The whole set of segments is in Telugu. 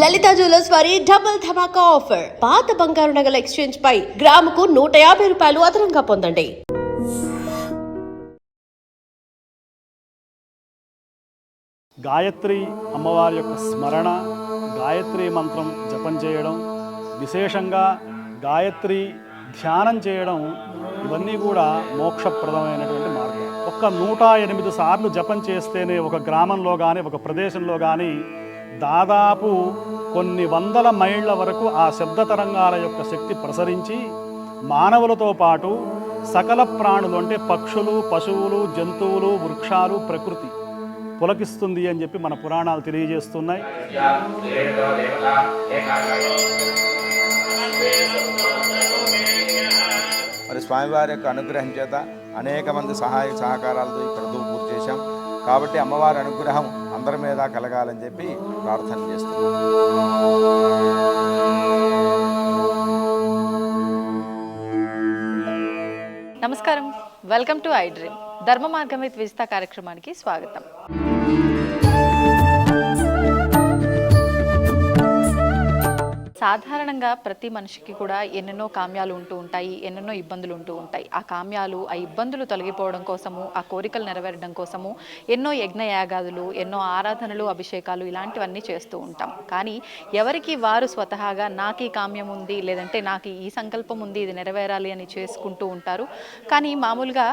లలిత జ్యువెలర్స్ వారి డబుల్ ధమాకా ఆఫర్. పాత బంగారు నగల ఎక్స్చేంజ్ పై గ్రాముకు 150 రూపాయలు అదనంగా పొందండి. గాయత్రి అమ్మవారి యొక్క స్మరణ, గాయత్రి మంత్రం జపం చేయడం, విశేషంగా గాయత్రి ధ్యానం చేయడం, ఇవన్నీ కూడా మోక్షప్రదమైనటువంటి మార్గం. ఒక్క 108 సార్లు జపం చేస్తేనే ఒక గ్రామంలో కానీ ఒక ప్రదేశంలో కానీ దాదాపు కొన్ని వందల మైళ్ళ వరకు ఆ శబ్ద తరంగాల యొక్క శక్తి ప్రసరించి మానవులతో పాటు సకల ప్రాణులు అంటే పక్షులు, పశువులు, జంతువులు, వృక్షాలు, ప్రకృతి పులకిస్తుంది అని చెప్పి మన పురాణాలు తెలియజేస్తున్నాయి. మరి స్వామివారి యొక్క అనుగ్రహం చేత అనేక మంది సహాయ సహకారాలతో ఈ క్రతువు పూర్తి చేశాం. కాబట్టి అమ్మవారి అనుగ్రహం అందరి మీద కలగాలని చెప్పి ప్రార్థన చేస్తున్నాం. నమస్కారం, వెల్కమ్ టు ఐ డ్రీమ్. ధర్మ మార్గం విత్ విజిత కార్యక్రమానికి స్వాగతం. సాధారణంగా ప్రతి మనిషికి కూడా ఎన్నెన్నో కామ్యాలు ఉంటూ ఉంటాయి, ఎన్నెన్నో ఇబ్బందులు ఉంటూ ఉంటాయి. ఆ కామ్యాలు, ఆ ఇబ్బందులు తొలగిపోవడం కోసము, ఆ కోరికలు నెరవేరడం కోసము ఎన్నో యజ్ఞయాగాదులు, ఎన్నో ఆరాధనలు, అభిషేకాలు ఇలాంటివన్నీ చేస్తూ ఉంటాం. కానీ ఎవరికి వారు స్వతహాగా నాకు ఈ కామ్యం ఉంది, లేదంటే నాకు ఈ సంకల్పం ఉంది, ఇది నెరవేరాలి అని చేసుకుంటూ ఉంటారు. కానీ మామూలుగా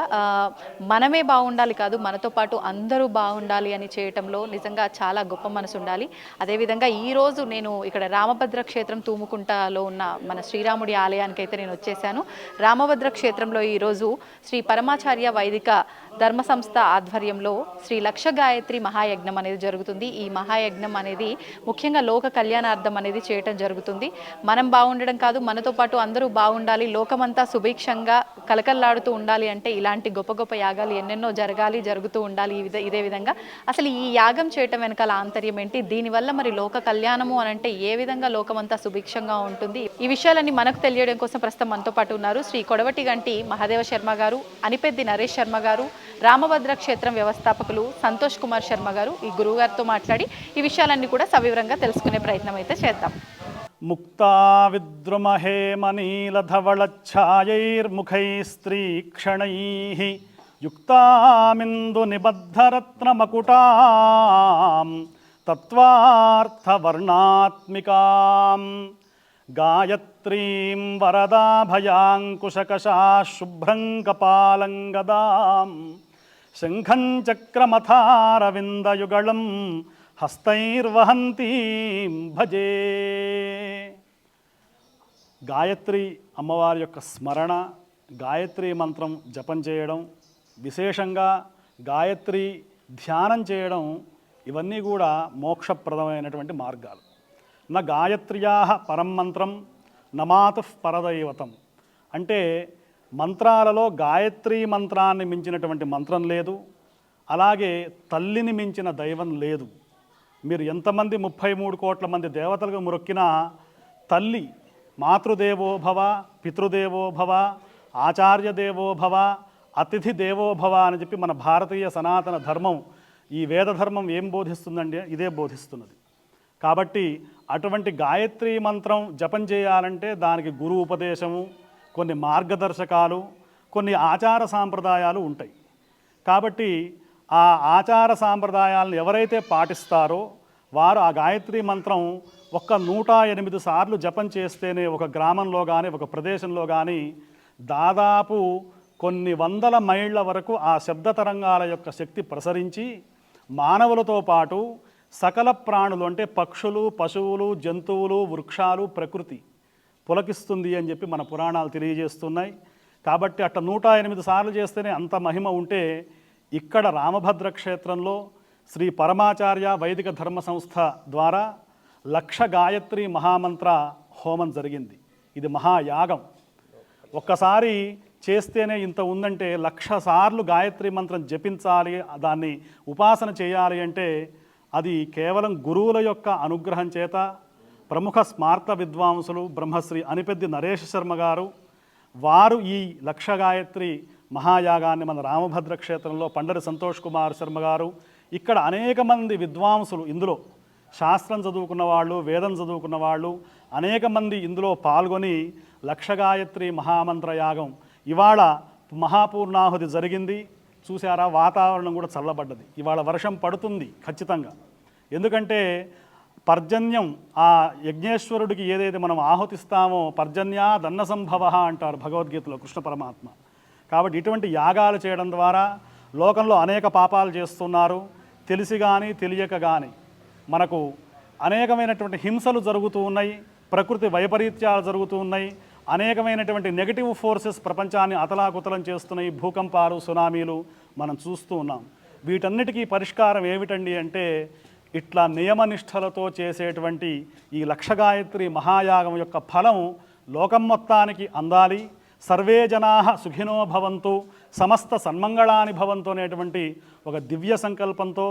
మనమే బాగుండాలి కాదు, మనతో పాటు అందరూ బాగుండాలి అని చేయటంలో నిజంగా చాలా గొప్ప మనసు ఉండాలి. అదేవిధంగా ఈరోజు నేను ఇక్కడ రామభద్ర క్షేత్రం తూముకుంటలో ఉన్న మన శ్రీరాముడి ఆలయానికి అయితే నేను వచ్చేసాను. రామభద్ర క్షేత్రంలో ఈరోజు శ్రీ పరమాచార్య వైదిక ధర్మ సంస్థ ఆధ్వర్యంలో శ్రీ లక్ష గాయత్రి మహాయజ్ఞం అనేది జరుగుతుంది. ఈ మహాయజ్ఞం అనేది ముఖ్యంగా లోక కళ్యాణార్థం అనేది చేయటం జరుగుతుంది. మనం బాగుండడం కాదు, మనతో పాటు అందరూ బాగుండాలి, లోకమంతా సుభిక్షంగా కలకల్లాడుతూ ఉండాలి అంటే ఇలాంటి గొప్ప గొప్ప యాగాలు ఎన్నెన్నో జరుగుతూ ఉండాలి. ఇదే విధంగా అసలు ఈ యాగం చేయటం వెనకాల ఆంతర్యం ఏంటి, దీనివల్ల మరి లోక కళ్యాణము అని అంటే ఏ విధంగా లోకమంతా సుభిక్షంగా ఉంటుంది, ఈ విషయాలన్నీ మనకు తెలియడం కోసం ప్రస్తుతం మనతో పాటు ఉన్నారు శ్రీ కొడవటి గంటి మహాదేవ శర్మ గారు, అనిపెద్ది నరేష్ శర్మ గారు, రామభద్ర క్షేత్రం వ్యవస్థాపకులు సంతోష్ కుమార్ శర్మ గారు. ఈ గురువు గారితో మాట్లాడి ఈ విషయాలన్నీ కూడా సవివరంగా తెలుసుకునే ప్రయత్నం అయితే చేద్దాం. ముక్తా విద్రుమహేమనీలధవళఛాయైర్ముఖైస్త్రీక్షణైః యుక్తామిందు నిబద్ధరత్నమకుటాం తత్వార్థవర్ణాత్మికాం గాయత్రీం వరదాభయాంకుశకశాశుభ్రం కపాలం గదాం శంఖం చక్రమథారవిందయుగళం హస్తైర్వహంతీం భజే. గాయత్రి అమ్మవారి యొక్క స్మరణ, గాయత్రి మంత్రం జపం చేయడం, విశేషంగా గాయత్రి ధ్యానం చేయడం, ఇవన్నీ కూడా మోక్షప్రదమైనటువంటి మార్గాలు. నా గాయత్ర్యా పరం మంత్రం నమాతుః పరదైవతం అంటే మంత్రాలలో గాయత్రి మంత్రాన్ని మించినటువంటి మంత్రం లేదు, అలాగే తల్లిని మించిన దైవం లేదు. మీరు ఎంతమంది 33 కోట్ల మంది దేవతలకు మొక్కినా తల్లి మాతృదేవోభవ, పితృదేవోభవ, ఆచార్యదేవోభవ, అతిథి దేవోభవ అని చెప్పి మన భారతీయ సనాతన ధర్మం, ఈ వేద ధర్మం ఏం బోధిస్తుందండి, ఇదే బోధిస్తున్నది. కాబట్టి అటువంటి గాయత్రి మంత్రం జపం చేయాలంటే దానికి గురు ఉపదేశము, కొన్ని మార్గదర్శకాలు, కొన్ని ఆచార సాంప్రదాయాలు ఉంటాయి. కాబట్టి ఆ ఆచార సాంప్రదాయాలను ఎవరైతే పాటిస్తారో వారు ఆ గాయత్రి మంత్రం ఒక్క 108 సార్లు జపం చేస్తేనే ఒక గ్రామంలో కానీ ఒక ప్రదేశంలో కానీ దాదాపు కొన్ని వందల మైళ్ళ వరకు ఆ శబ్ద తరంగాల యొక్క శక్తి ప్రసరించి మానవులతో పాటు సకల ప్రాణులు అంటే పక్షులు, పశువులు, జంతువులు, వృక్షాలు, ప్రకృతి పులకిస్తుంది అని చెప్పి మన పురాణాలు తెలియజేస్తున్నాయి. కాబట్టి అట్లా 108 సార్లు చేస్తేనే అంత మహిమ ఉంటే ఇక్కడ రామభద్ర క్షేత్రంలో శ్రీ పరమాచార్య వైదిక ధర్మ సంస్థ ద్వారా లక్ష గాయత్రి మహామంత్ర హోమం జరిగింది. ఇది మహాయాగం. ఒక్కసారి చేస్తేనే ఇంత ఉందంటే 1,00,000 సార్లు గాయత్రి మంత్రం జపించాలి, దాన్ని ఉపాసన చేయాలి అంటే అది కేవలం గురువుల యొక్క అనుగ్రహం చేత. ప్రముఖ స్మార్త విద్వాంసులు బ్రహ్మశ్రీ అనిపెద్ది నరేష్ శర్మ గారు, వారు ఈ లక్ష గాయత్రి మహాయాగాన్ని మన రామభద్ర క్షేత్రంలో పండరి సంతోష్ కుమార్ శర్మ గారు, ఇక్కడ అనేక మంది విద్వాంసులు ఇందులో శాస్త్రం చదువుకున్న వాళ్ళు, వేదం చదువుకున్న వాళ్ళు అనేక మంది ఇందులో పాల్గొని లక్షగాయత్రి మహామంత్ర యాగం ఇవాళ మహాపూర్ణాహుతి జరిగింది. చూసారా, వాతావరణం కూడా చల్లబడ్డది. ఇవాళ వర్షం పడుతుంది ఖచ్చితంగా. ఎందుకంటే పర్జన్యం, ఆ యజ్ఞేశ్వరుడికి ఏదైతే మనం ఆహుతిస్తామో పర్జన్యా దన్న సంభవ అంటారు భగవద్గీతలో కృష్ణ పరమాత్మ. కాబట్టి ఇటువంటి యాగాలు చేయడం ద్వారా లోకంలో అనేక పాపాలు చేస్తున్నారు. తెలిసి కానీ తెలియక కానీ మనకు అనేకమైనటువంటి హింసలు జరుగుతూ ఉన్నాయి, ప్రకృతి వైపరీత్యాలు జరుగుతూ ఉన్నాయి, అనేకమైనటువంటి నెగటివ్ ఫోర్సెస్ ప్రపంచాన్ని అతలాకుతలం చేస్తున్నాయి. భూకంపాలు, సునామీలు మనం చూస్తూ ఉన్నాం. వీటన్నిటికీ పరిష్కారం ఏమిటండి అంటే ఇట్లా నియమనిష్టలతో చేసేటువంటి ఈ లక్షగాయత్రి మహాయాగం యొక్క ఫలం లోకం మొత్తానికి అందాలి. సర్వే జనాః సుఖినో భవంతు, సమస్త సన్మంగళాని భవంతు అనేటువంటి ఒక దివ్య సంకల్పంతో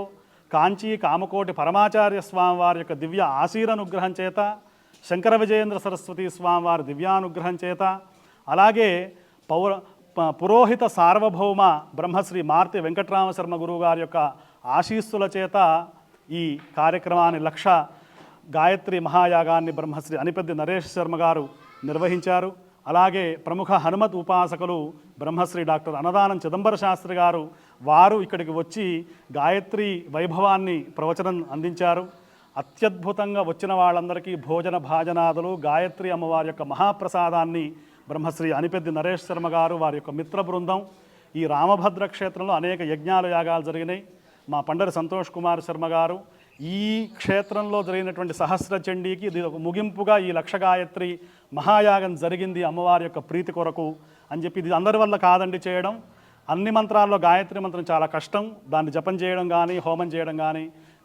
కాంచీ కామకోటి పరమాచార్య స్వామివారి యొక్క దివ్య ఆశీరనుగ్రహం చేత, శంకర విజయేంద్ర సరస్వతి స్వామివారి దివ్యానుగ్రహం చేత, అలాగే పురోహిత సార్వభౌమ బ్రహ్మశ్రీ మార్తి వెంకటరామశర్మ గురువు గారి యొక్క ఆశీస్సుల చేత ఈ కార్యక్రమాన్ని లక్ష గాయత్రి మహాయాగాన్ని బ్రహ్మశ్రీ అనిపెద్ది నరేష్ శర్మ గారు నిర్వహించారు. అలాగే ప్రముఖ హనుమత్ ఉపాసకులు బ్రహ్మశ్రీ డాక్టర్ అన్నదానం చిదంబర శాస్త్రి గారు, వారు ఇక్కడికి వచ్చి గాయత్రి వైభవాన్ని ప్రవచనం అందించారు. అత్యద్భుతంగా వచ్చిన వాళ్ళందరికీ భోజన భాజనాదులు, గాయత్రి అమ్మవారి యొక్క మహాప్రసాదాన్ని బ్రహ్మశ్రీ అనిపెద్ది నరేష్ శర్మ గారు, వారి యొక్క మిత్ర బృందం, ఈ రామభద్ర క్షేత్రంలో అనేక యజ్ఞాలు యాగాలు జరిగినాయి. మా పండరి సంతోష్ కుమార్ శర్మ గారు ఈ క్షేత్రంలో జరిగినటువంటి సహస్ర చండీకి ఇది ఒక ముగింపుగా ఈ లక్షగాయత్రి మహాయాగం జరిగింది అమ్మవారి యొక్క ప్రీతి కొరకు అని చెప్పి. ఇది అందరి వల్ల కాదండి చేయడం. అన్ని మంత్రాల్లో గాయత్రి మంత్రం చాలా కష్టం, దాన్ని జపం చేయడం కానీ హోమం చేయడం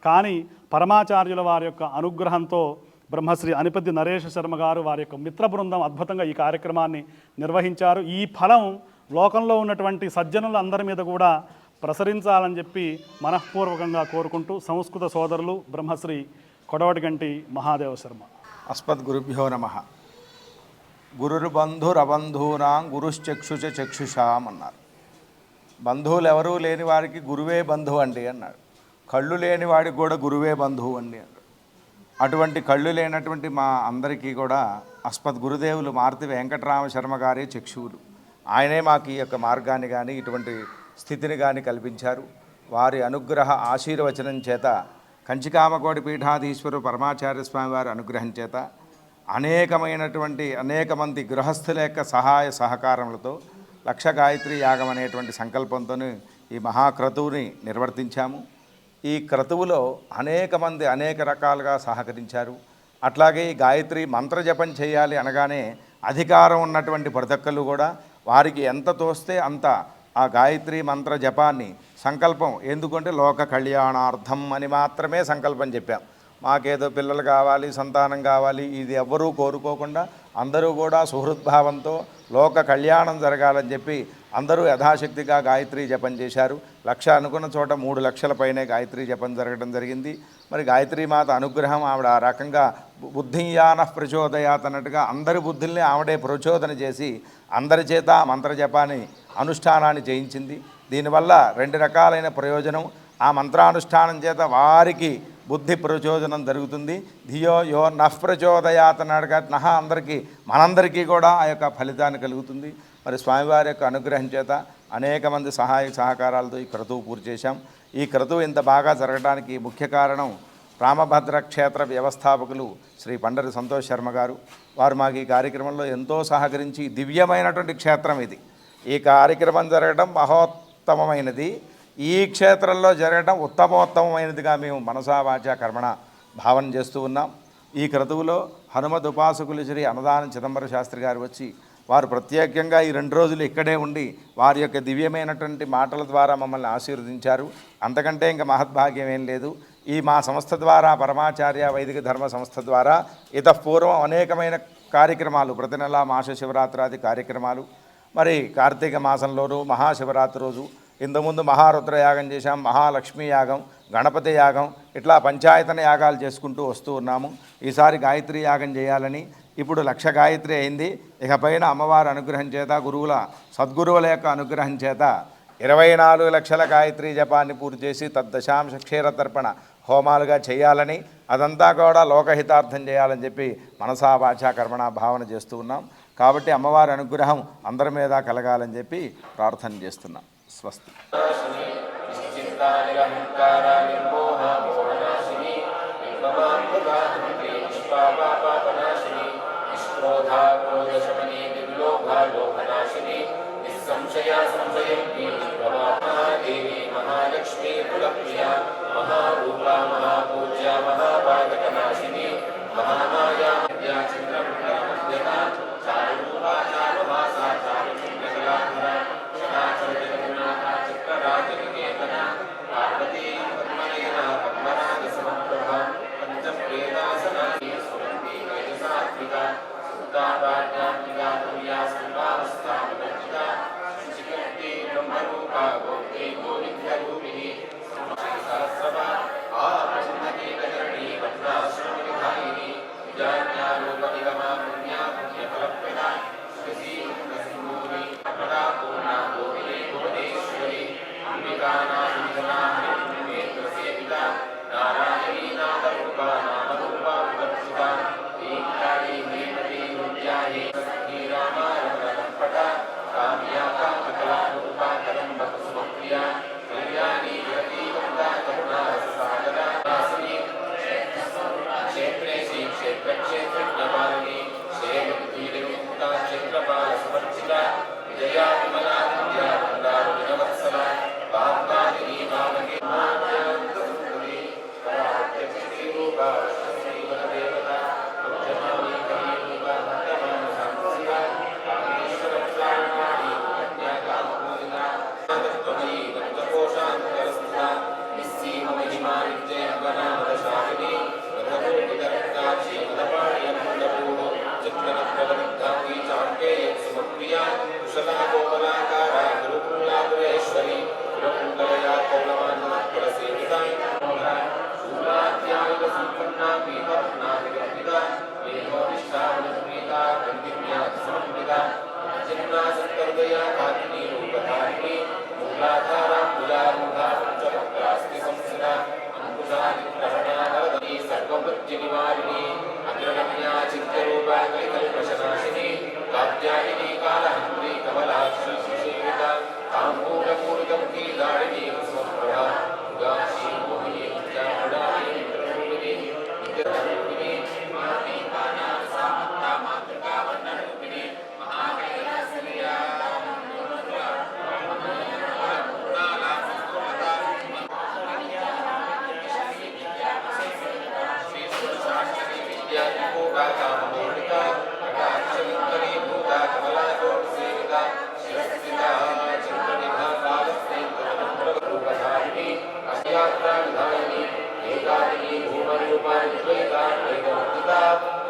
కానీ పరమాచార్యుల వారి యొక్క అనుగ్రహంతో బ్రహ్మశ్రీ అనిపెద్ది నరేష్ శర్మ గారు, వారి యొక్క మిత్ర బృందం అద్భుతంగా ఈ కార్యక్రమాన్ని నిర్వహించారు. ఈ ఫలం లోకంలో ఉన్నటువంటి సజ్జనులు అందరి మీద కూడా ప్రసరించాలని చెప్పి మనఃపూర్వకంగా కోరుకుంటూ సంస్కృత సోదరులు బ్రహ్మశ్రీ కొడవటిగంటి మహాదేవ శర్మ. అస్మద్గురుభ్యో నమః. గురుర్బంధురబంధూనాం గురుశ్చక్షుష చక్షుషాం అన్నారు. బంధువులు ఎవరూ లేని వారికి గురువే బంధువు అండి అన్నాడు. కళ్ళు లేని వాడికి కూడా గురువే బంధువు అండి అన్నాడు. అటువంటి కళ్ళు లేనటువంటి మా అందరికీ కూడా అస్మద్ గురుదేవులు మార్తి వెంకటరామ శర్మ గారే చక్షువులు. ఆయనే మాకు ఈ యొక్క మార్గాన్ని కానీ ఇటువంటి స్థితిని కానీ కల్పించారు. వారి అనుగ్రహ ఆశీర్వచనం చేత, కంచికామకోటి పీఠాధీశ్వరు పరమాచార్య స్వామి వారి అనుగ్రహం చేత అనేక మంది గృహస్థుల యొక్క సహాయ సహకారములతో లక్ష గాయత్రి యాగం అనేటువంటి సంకల్పంతో ఈ మహాక్రతువుని నిర్వర్తించాము. ఈ క్రతువులో అనేక మంది అనేక రకాలుగా సహకరించారు. అట్లాగే ఈ గాయత్రి మంత్రజపం చేయాలి అనగానే అధికారం ఉన్నటువంటి ప్రతొక్కళ్ళు కూడా వారికి ఎంత తోస్తే అంత ఆ గాయత్రి మంత్ర జపాన్ని సంకల్పం, ఎందుకంటే లోక కళ్యాణార్థం అని మాత్రమే సంకల్పం చెప్పాం. మాకేదో పిల్లలు కావాలి, సంతానం కావాలి, ఇది ఎవ్వరూ కోరుకోకుండా అందరూ కూడా సుహృద్భావంతో లోక కళ్యాణం జరగాలని చెప్పి అందరూ యథాశక్తిగా గాయత్రి జపం చేశారు. 1,00,000 అనుకున్న చోట 3 లక్షల పైనే గాయత్రి జపం జరగడం జరిగింది. మరి గాయత్రి మాత అనుగ్రహం, ఆవిడ ఆ రకంగా బుద్ధియాన ప్రచోదయాత్ అన్నట్టుగా అందరి బుద్ధుల్ని ఆవిడే ప్రచోదన చేసి అందరి చేత మంత్ర జపాన్ని అనుష్ఠానాన్ని చేయించింది. దీనివల్ల 2 రకాలైన ప్రయోజనం. ఆ మంత్రానుష్ఠానం చేత వారికి బుద్ధి ప్రచోదనం జరుగుతుంది. ధియో యో నః ప్రచోదయాత్ అన్నాడుగా నహ అందరికీ, మనందరికీ కూడా ఆ యొక్క ఫలితాన్ని కలుగుతుంది. మరి స్వామివారి యొక్క అనుగ్రహం చేత అనేక మంది సహాయ సహకారాలతో ఈ క్రతువు పూర్తి చేశాం. ఈ క్రతువు ఇంత బాగా జరగడానికి ముఖ్య కారణం రామభద్ర క్షేత్ర వ్యవస్థాపకులు శ్రీ పండరి సంతోష్ శర్మ గారు. వారు మాకు ఈ కార్యక్రమంలో ఎంతో సహకరించి, దివ్యమైనటువంటి క్షేత్రం ఇది, ఈ కార్యక్రమం జరగడం మహోత్తమమైనది, ఈ క్షేత్రంలో జరగడం ఉత్తమోత్తమైనదిగా మేము మనసా వాచా కర్మణ భావన చేస్తూ ఉన్నాం. ఈ క్రతువులో హనుమద్ ఉపాసకులు శ్రీ అన్నదానం చిదంబర శాస్త్రి గారు వచ్చి వారు ప్రత్యేకంగా ఈ 2 రోజులు ఇక్కడే ఉండి వారి యొక్క దివ్యమైనటువంటి మాటల ద్వారా మమ్మల్ని ఆశీర్వదించారు. అంతకంటే ఇంకా మహద్భాగ్యం ఏం లేదు. ఈ మా సంస్థ ద్వారా, పరమాచార్య వైదిక ధర్మ సంస్థ ద్వారా ఇతపూర్వం అనేకమైన కార్యక్రమాలు, ప్రతి నెల మాస శివరాత్రాది కార్యక్రమాలు, మరి కార్తీక మాసంలోనూ మహాశివరాత్రి రోజు ఇంతకుముందు మహారుద్ర యాగం చేశాం, మహాలక్ష్మీ యాగం, గణపతి యాగం, ఇట్లా పంచాయతన యాగాలు చేసుకుంటూ వస్తూ ఉన్నాము. ఈసారి గాయత్రి యాగం చేయాలని, ఇప్పుడు 1,00,000 గాయత్రి అయింది. ఇకపైన అమ్మవారి అనుగ్రహం చేత, సద్గురువుల యొక్క అనుగ్రహం చేత 24 లక్షల గాయత్రి జపాన్ని పూర్తి చేసి తద్దశాంశ క్షీర తర్పణ హోమాలుగా చేయాలని అదంతా కూడా లోకహితార్థం చేయాలని చెప్పి మనసా వాచా కర్మణ భావన చేస్తూ ఉన్నాం. కాబట్టి అమ్మవారి అనుగ్రహం అందరి మీద కలగాలని చెప్పి ప్రార్థన చేస్తున్నాం. స్వస్తి. महालक्ष्मी कुलप्रिया महारूपा महापूज्या महापातकनाशिनी महामाया चंद्रमंडलमध्यमा चारुरूपा चारुभासा चारुचंद्रकलाधरा क्षणाचलजगन्नाथा चित्रराजनिकेतना पार्वती पद्मनयना पद्मनाभसमप्रभा पंचप्रेतासनानी सुगन्धी वेदसात्विका सुतावाद्यात्मिका तुर्या सर्वावस्थापवर्जिता शुचिकन्ती ब्रह्मरूपा गोप्ती गोविन्दरूपिणी सहस्रभा आपन्नती नगरणी वन्द्राश्रमविधायिनी विजान्यालोकनिगमा पुण्या पुण्यफलप्रदा श्रीसिंहसिंहूरि प्रदा पूर्णा गोपिनी भुवनेश्वरी अम्बिकानाथनिधना हरिपुण्येन्द्रसेविता नारायणी नादरूपा नामरूपा विवर्जिता ईङ्कारी हीमती विद्याहि हीरामा रमणपटा काम्या कामकलारूपा कदम्बकुसुमप्रिया कल्याणी विरतीवन्दा करुणारससागरा नासिनी क्षेत्रे श्री क्षेत्रक्षेत्रज्ञपालिनी क्षेत्रधीरविमुक्ता क्षेत्रपालसमर्चिता विजया विमला विद्या वृन्दावनवत्सला वाग्वादिनी वामके मान्यान्तसुन्दरी परात्यक्षिरूपा श्रीवरदेवता उज्जमानी कलीरूपा भक्तमानसांसिका कामेश्वरप्राणानि कन्याकामपूजिता त्वमयी पञ्चकोशान्तरस्थिता निस्सीममहिमा नित्यैर्वनामदशालिनी वरदरूपितरक्ताक्षी मदपाणियन्मुण्डपूः चित्रनप्रवृद्धाङ्गी चार्केयत्सुमप्रिया कुशला कोमलाकारा गुरुकुलापुरेश्वरी गुरुकुलया कौलवान्नमत्परसेविता शूलाध्यायुधसम्पन्ना पीतवर्णाभिगर्भिता मेघोनिष्ठावनुप्रीता गन्धिन्या समन्विता जिम्नासक्तहृदया काकिनी रूपधारिणी मूलाधारा पूजारूढा पञ्चवक्त्रास्ति संस्थिता अंकुशादिग्रहणा वरदनी सर्वमृत्युनिवारिणी अग्रगम्या चित्तरूपा कलिकल्पशनाशिनी कात्यायिनी कालहन्त्री कमलाक्षी सुसेविता ताम्बूलपूरितमुखी दारिणी कुसुमप्रभा उदासी मोहिनी विद्यामृडानी मित्ररूपिणी नित्यरूपिणी महादीपानासामन्ता मातृका वर्णरूपिणी महाकैलासनिया काममोहिता कटाक्षलिङ्गनी भूता कमलाकोटिसेविता शिरस्थिता चन्द्रनिभा कालस्नेन्द्ररूपधारिणी अष्टयात्राविधायिनी एकादिनी भूमरूपा द्वैता द्वैतवर्तिता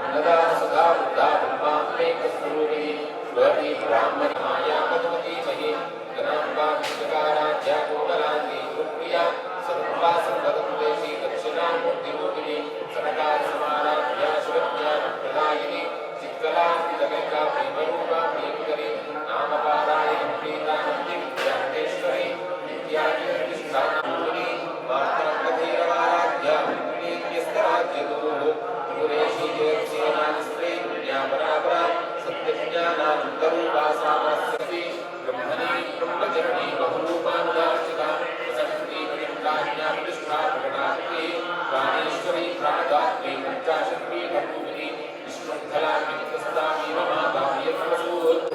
अन्नदा सुधा बुद्धा ब्रह्मात्मेकस्वरूपिणी स्वती ब्राह्मणी माया मधुमती मही गणाम्बा पुष्पकाराध्या कोमलाङ्गी गुरुप्रिया सदुर्वा सर्वदुर्वेशी दक्षिणामूर्तिरूपिणी सरकार समाराध्या शिवज्ञानप्रदायिनी चित्कलान्वितकैका प्रेमरूपा प्रियङ्करी नामपारायण प्रीतानन्दी विद्यान्तेश्वरी नित्यादिष्ठानामूलिनी वार्ताङ्गधीरवाराध्या मन्त्रिणीत्यस्तराज्यदूः त्रिपुरेशी जयसेनानिस्त्री पुण्यापरापरा सत्यज्ञानानन्दरूपा सामस्यति ब्रह्मणी ब्रह्मचरणी बहुरूपानुदार्चिता प्रसन्नी प्रियङ्काज्ञा प्रतिष्ठा प्रकटात्री प्राणेश्वरी प्राणदात्री पंचाशक्ति भूमिनी विष्णुखला विनितस्तामी ममाता प्रियप्रसूत्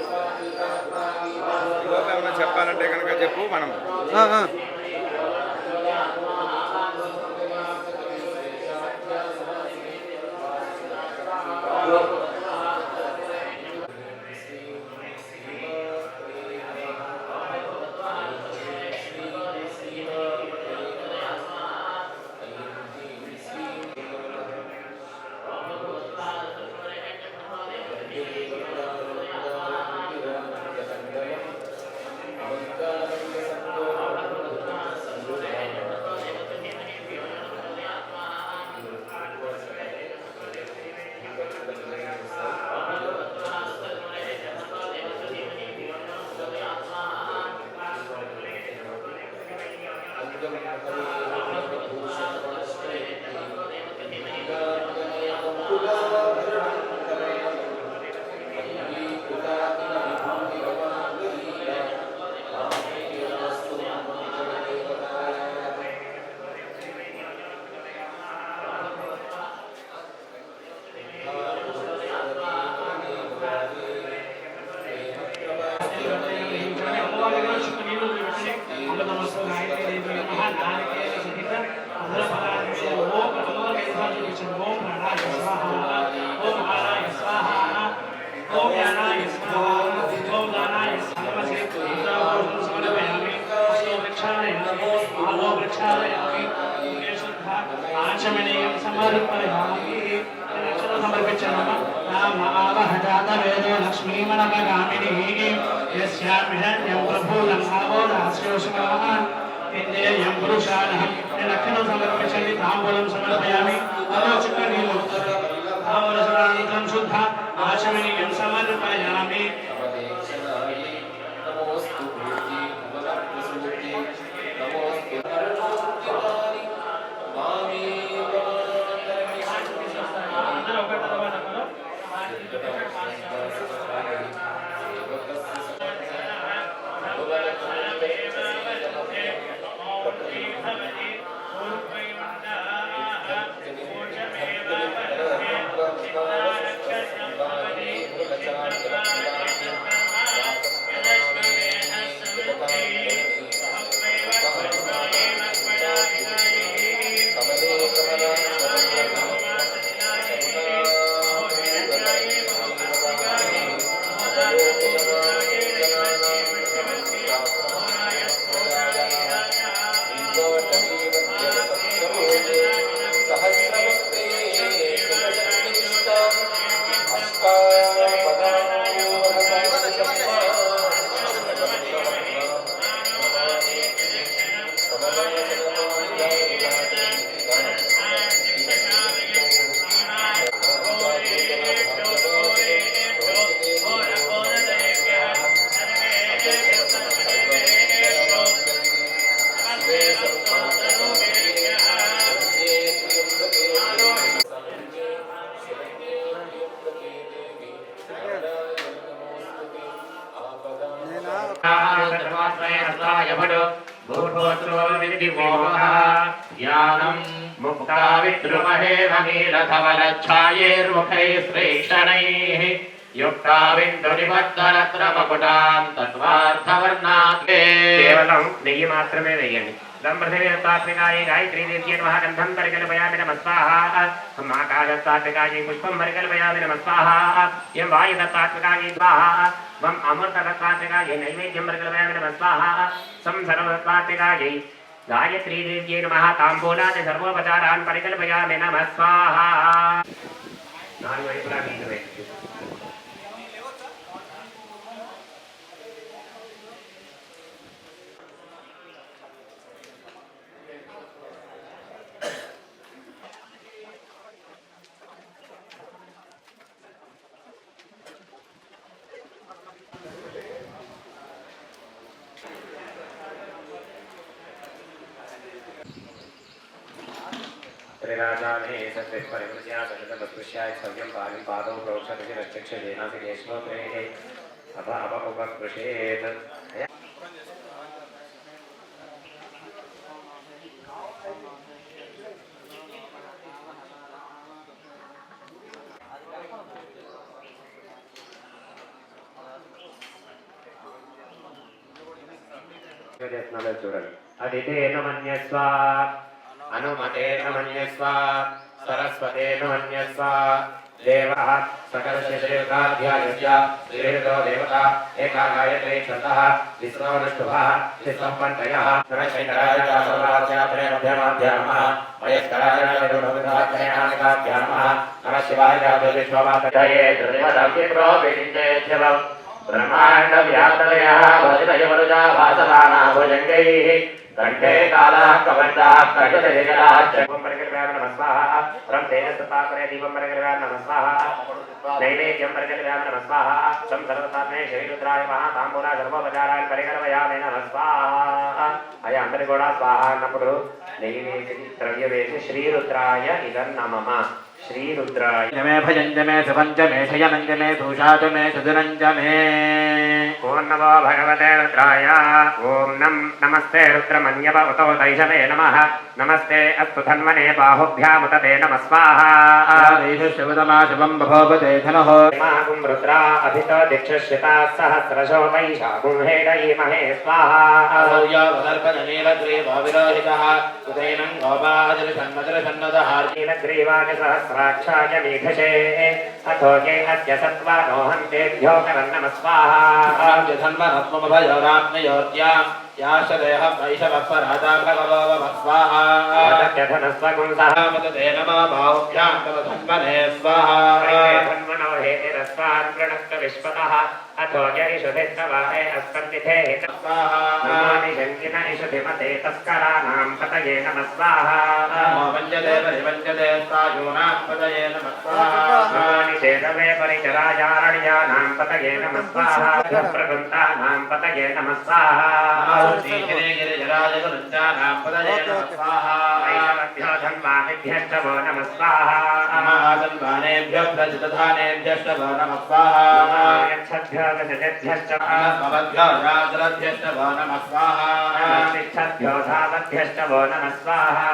ఏమన్నా చెప్పాలంటే కనుక చెప్పు. మనం आचमनीयं समर्पयामि दक्षिण समर्पिच्छामः नाम आवह जातवेदो लक्ष्मीमणपगामिनीः यस्यां हिरण्यं प्रफुल्लं आवो दास्योष्माः इंद्रियं पुरुषाणः दक्षिण समर्पिच्छामि ताम्बूलं समर्पयामि अवचुकनीलो ताम्बूलसमानंतरं शुद्ध आचमनीयं समर्पयामि नमोस्तु भूति नमोस्तु नमोस्तु मामी मुक्ताविद्रुमहेमनीलधवलच्छायैर्मुखैः युक्ताविन्दुनिबद्धरत्नमकुटान् तत्त्वार्थवर्णात्मे केवलं నెయ్యి మాత్రమే వేయండి ब्रह्मदेवतात्मिकायै गायत्री देव्यै नमः गन्धं परिकल्पयामि नमः स्वाहा महाकालतात्मिकायै पुष्पं परिकल्पयामि नमः स्वाहा यं वायुदत्तात्मिकायै स्वाहा वं अमृतदत्तात्मिकायै नैवेद्यं परिकल्पयामि नमः स्वाहा सं सर्वदत्तात्मिकायै गायत्री देव्यै नमः ताम्बूलादि सर्वोपचारान् परिकल्पयामि नमः स्वाहा नानि वैपुला नीतवे त्रिराजाने सत्य परिवृत्या दलित बस्पृश्याय सव्यं पारिं पादौ प्रोक्षति रक्षक्ष जेनासि केशलोत्रेः अप उपस्पृशेत् చూడండి అదితేన మన్యస్వ अनुमतेन मन्यस्व सरस्वतेन मन्यस्व देवः सकलस्य देवताध्यायस्य श्रीहृदो देवता एका गायत्री छन्दः विष्णोरुष्टुभः विष्णुपन्तयः नरशैकराय चातुर्वास्यात्रेमध्यमाध्यामः वयस्कराय निरुढविधात्मयानिकाध्यामः नरशिवाय विश्वमातये त्रिमदग्निप्रो विचिन्तेच्छलम् ब्रह्माण्डव्यातनयः भजितयमरुजा भासमाना भुजङ्गैः कंठे काला कवचा कटजला जपं परिकल्पयामि नमः स्वाहा रं तेजस्तापरे दीपं परिकल्पयामि नमः स्वाहा नैवेद्यं परिकल्पयामि नमः स्वाहा सं सर्वसात्मे श्रीरुद्राय महाताम्बूला सर्वोपचारान् परिकल्पयामि नमः स्वाहा अय अंदरि కూడా स्वाहा అన్నప్పుడు నైవేద్య ద్రవ్యవేసి శ్రీరుద్రాయ ఇదన్నమమ श्रीरुद्राय मे भजञ्जमे सुपञ्चमे शयनञ्जमे दूषाचमे सुदुरञ्जमे ॐ नमो भगवते रुद्राय ॐ नमस्ते रुद्रमन्यव उतो दैशवे नमः नमस्ते अस्तु धन्वने बाहुभ्यामुत ते नमः स्वाहा शिवतमा शिवं बभोवते धनः मागुं रुद्रा अभितो दीक्षश्रिता सहस्रशो वैशाखुं हेडयीमहे स्वाहा नीलग्रीवाविरोहितः उदैनं गोपादृशन्मदृशन्नदः नीलग्रीवाय सहस्राक्षाय मेघशे अथोके अद्य सत्त्वानोहन्तेभ्यो करन्नमः स्वाहा धन्वनत्वमभयोरात्मयोर्या याशदेह वैशवपराधा भगवो स्वाहा धनस्वगुं सह मदते नमः बाहुभ्यां तव धन्वने स्वाहा धन्वनो हेतिरस्वान् प्रणक्त विश्वतः अथो जरिषुभिस्तवाहे अस्कन्दिथे नमामि शङ्किन इषुभिमते तस्कराणां पतये नमः स्वाहा नमो वञ्जते परिवञ्जते स्वायूनां पतये नमः स्वाहा नमामि शेदवे परिचराजारण्यानां पतये नमः स्वाहा प्रकृन्तानां पतये नमः स्वाहा गिरिजराजगुरुञ्जानां पतये नमः स्वाहा वैष्णवभ्यो धन्वानिभ्यश्च वो नमः स्वाहा महागन्वानेभ्यः प्रजितधानेभ्यश्च वो नमः स्वाहा यच्छद्भ्यो गजतेभ्यश्च भवद्भ्यो राजरभ्यश्च वो नमः स्वाहा तिष्ठद्भ्यो धावद्भ्यश्च वो नमः स्वाहा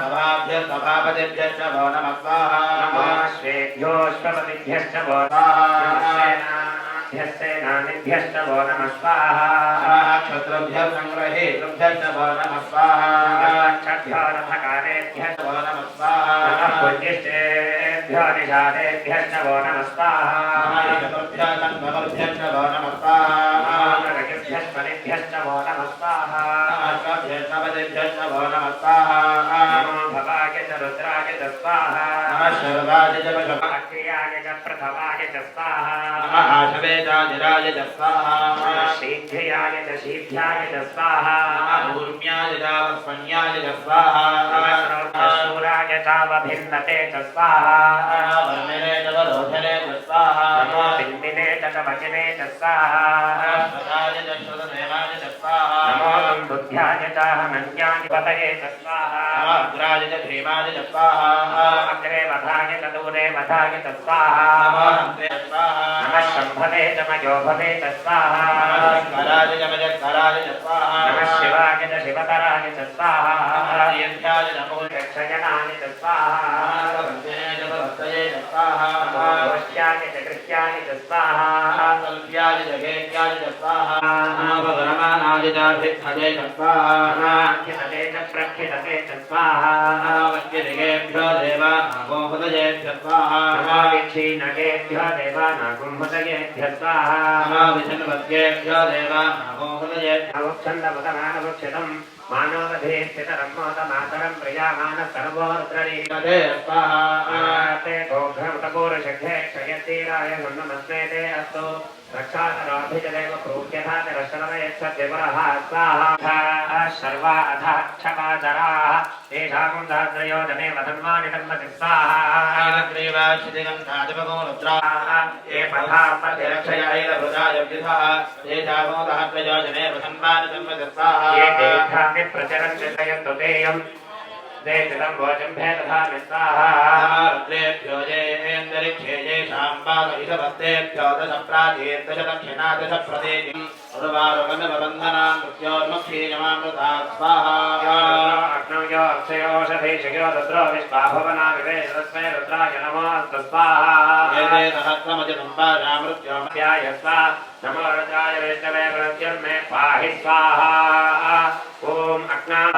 सभाभ्यः सभापतिभ्यश्च वो नमः स्वाहा नमस्वेभ्योऽश्वपतिभ्यश्च वो स्वाहा सेनानिभ्यश्च वो नमः स्वाहा क्षत्रुभ्यः संग्रहेतुभ्यश्च वो नमः स्वाहा क्षभ्यो रथकारेभ्यश्च वो नमः स्वाहा पुण्यश्चेभ्यो निषादेभ्यश्च वो नमः स्वाहा चतुर्भ्यः संभवभ्यश्च वो नमः स्वाहा मृगभ्यश्च वो नमः स्वाहा अश्वभ्यश्च वो नमः स्वाहा नमो भवाय च रुद्राय च स्वाहा नमः शर्वाय च अग्र्याय च प्रथमाय च स्वाहा नमः आशवेजाजिराय च स्वाहा शीघ्र्याय च शीघ्राय च स्वाहा ऊर्म्याय च वस्पन्याय च स्वाहा शूराय चावभिन्नते च स्वाहा वर्मिने च वरोधने च स्वाहा नमो बिन्दिने च वचने च स्वाहा श्रुताय च श्रुतदेवाय च स्वाहा नमो बुद्ध्याय च हनन्याय पतये च स्वाहा अग्राय च भीमाय च स्वाहा अग्रे वधाय च दूरे वधाय च स्वाहा नमः स्वाहा नमः शम्भवे च मयोभवे च स्वाहा कराय च मजकराय च स्वाहा नमः शिवाय च शिवतराय च स्वाहा यज्ञाय च यक्षयनाय च स्वाहा भक्तये च भक्तये च स्वाहा कृष्याय च कृत्याय च स्वाहा कल्प्याय च गेत्याय च स्वाहा भगवमानाय च भिक्षये च स्वाहा खिलते च प्रखिलते च स्वाहा वक्यदिगेभ्यो देवानागो हृदयेभ्यः स्वाहा विक्षीणकेभ्यो देवानागुम्भुतयेभ्यः स्वाहा विषन्वद्येभ्यो देवानागो हृदयेभ्यः अवक्षन्दवदमानवक्षितम् मानवधीर्थितरम्मोदमातरम् प्रियामानः सर्वोर्द्ररीकते स्वाहा ते गोघ्रमुतपूर्वशक्धे क्षयतीराय नमस्ते ते अस्तु रक्षातराभिजदेव प्रोक्यथा तिरशरमयच्छद्विवरः स्वाहा सर्वा अधः क्षकाचराः तेषां सहस्रयो जने वधन्वानि तन्मति स्वाहा ये पथा ये तीर्थानि प्रचरन्ति तयन्तु तेयम् देशितं भोजं भेदधामि स्वाहा रुद्रेभ्यो येन्दरिक्षे येषां पादविषभक्तेभ्यो दश प्राचीन् दश दक्षिणा दश प्रदेशि उर्वारुकन्नवबन्धनां मृत्योर्मुक्षीयमामृता स्वाहा अग्नयो अक्षयोषधीशयो रुद्रो विश्वाभवना विवेश तस्मै रुद्राय नमोऽस्तु स्वाहा एते सहस्रमजितम्बाषा मृत्योमध्याय ध्याय स्वा नमो रुद्राय विष्णवे प्रत्युर्मे पाहि स्वाहा ॐ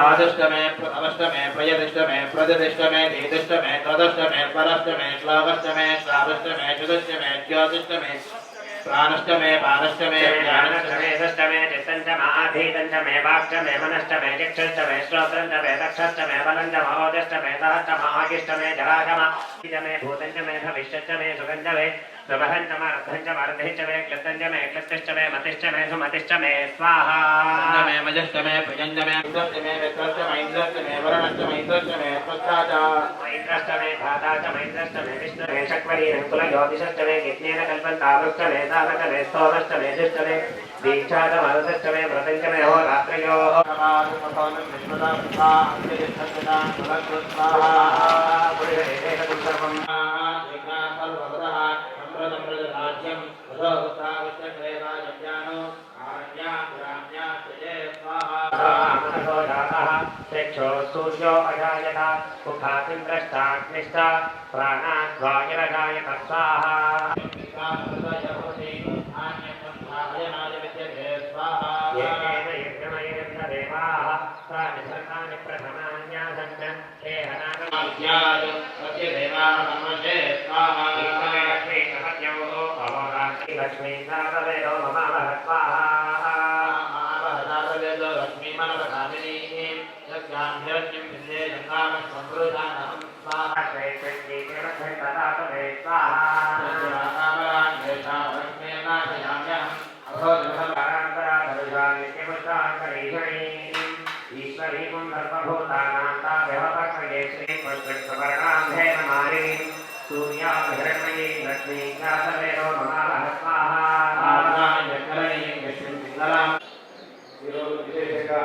आदिष्टमे अवष्टमे प्रयदिष्टमे प्रजदिष्टमे धीदिष्टमे त्रदष्टमे परष्टमे श्लावष्टमे श्रावष्टमे चतुष्टमे ज्योतिष्टमे प्राणष्टमे पानष्टमे ज्ञानष्टमे षष्टमे चित्तञ्चमाधीतञ्चमे वाक्चमे मनष्टमे चिक्षष्टमे श्रोत्रञ्चमे दक्षष्टमे बलञ्चमहोदष्टमे सहष्टमागिष्टमे जराजमे भूतञ्चमे भविष्यच्चमे सुगन्धमे सुमहञ्चमर्धञ्चमर्धिञ्चमे क्लिप्तञ्चमे क्लिप्तिष्टमे मतिष्टमे सुमतिष्टमे स्वाहा मे मजष्टमे प्रजञ्जमे इंद्रष्टमे विक्रष्टमे इंद्रष्टमे वरुणष्टमे इंद्रष्टमे स्वच्छाच मैन्द्रष्टमे धाता च मैन्द्रष्टमे विष्णुमे शक्वरी रङ्कुल ज्योतिषष्टमे यज्ञेन कल्पन्तावृष्टमे साधकमे स्तोमष्टमे शिष्टमे दीक्षा च मरुतष्टमे व्रतञ्चमे होरात्रयोः सर्वम् चक्षो सूर्यो अजायत मुखातिन्द्रष्टाग्निश्च प्राणाद्वायुरजायत स्वाहा येन यज्ञमयेन देवाः प्राणिसर्गाणि प्रथमान्यासञ्च ते लक्ष्मी नारवेदो ममावह स्वाहा హిరణ్యమాలిని సూర్యాం హిరణ్మయీ లక్ష్మీ జ్ఞాతమేనో మనాలః స్వాహా ఆజ్ఞాయకరణీయం విష్ణుం పింగళాం. ఈరోజు విశేషంగా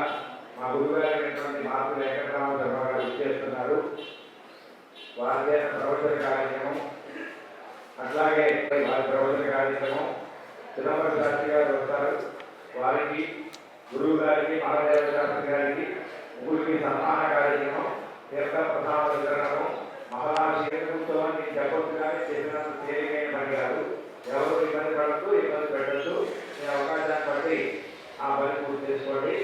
మా గురువుగారైనటువంటి మార్పులు వెంకటరామ శర్మ గారు ఇచ్చేస్తున్నారు. వారిదైన ప్రవచన కార్యక్రమం, అట్లాగే వారి ప్రవచన కార్యక్రమం చిదంబరం శాస్త్రి గారు వస్తారు. వారికి గురువు గారికి మహాదేవ శాస్త్రి గారికి ముగ్గురికి సన్మాన కార్యక్రమం, తీర్థ ప్రధాన వితరణము, మహారాజు ఉత్సవాన్ని చెప్పొచ్చు కానీ చేసినంత తేలికైన పని కాదు. ఎవరు ఇబ్బంది పడద్దు, ఇబ్బంది పెట్టద్దు. ఈ అవకాశాన్ని బట్టి ఆ పని పూర్తి చేసుకోండి.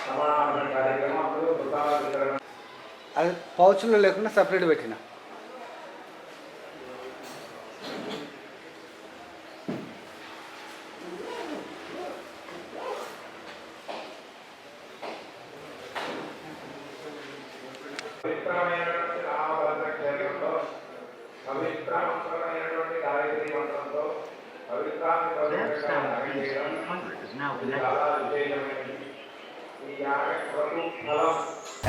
సమాన కార్యక్రమం అందులో ప్రధాన వితరణ అది పౌచుల్లో లేకుండా సపరేట్ పెట్టిన. పవిత్రమైనటువంటి రామభద్ర క్షేత్రంలో పవిత్రమైనటువంటి గాయత్రి మంత్రంతో పవిత్రాన్ని చాలా విశేషమైనది. ఈ యాగక్రతు ఫలం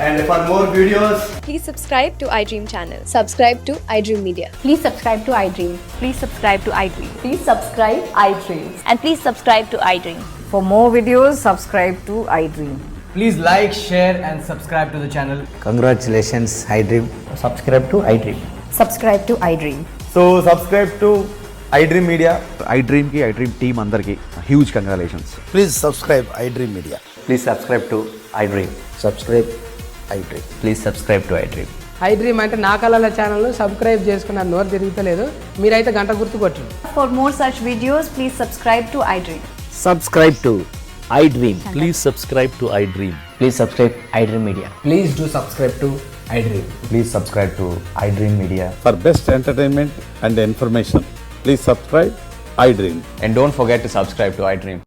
And for more videos, Please subscribe to iDream channel. Subscribe to iDream Media. Please subscribe to iDream. Please subscribe to iDream. Please subscribe iDream. And please subscribe to iDream. For more videos, subscribe to iDream. please like, share and subscribe to the channel. Congratulations, iDream. Subscribe to iDream. Subscribe to iDream. So subscribe to iDream Media. iDream ki iDream team andarki huge congratulations. Please subscribe iDream Media. Please subscribe to iDream. Subscribe iDream. Please subscribe to iDream. iDream అంటే నా కళల ఛానల్ను సబ్స్క్రైబ్ చేసుకున్న నోరు తిరుగుతలేదు. మీరైతే గంట గుర్తు కొట్టండి. For more such videos, please subscribe to iDream. Subscribe to iDream. Please subscribe to iDream. Please subscribe iDream Media. Please do subscribe to iDream. Please subscribe to iDream Media. For best entertainment and information, please subscribe iDream. And don't forget to subscribe to iDream.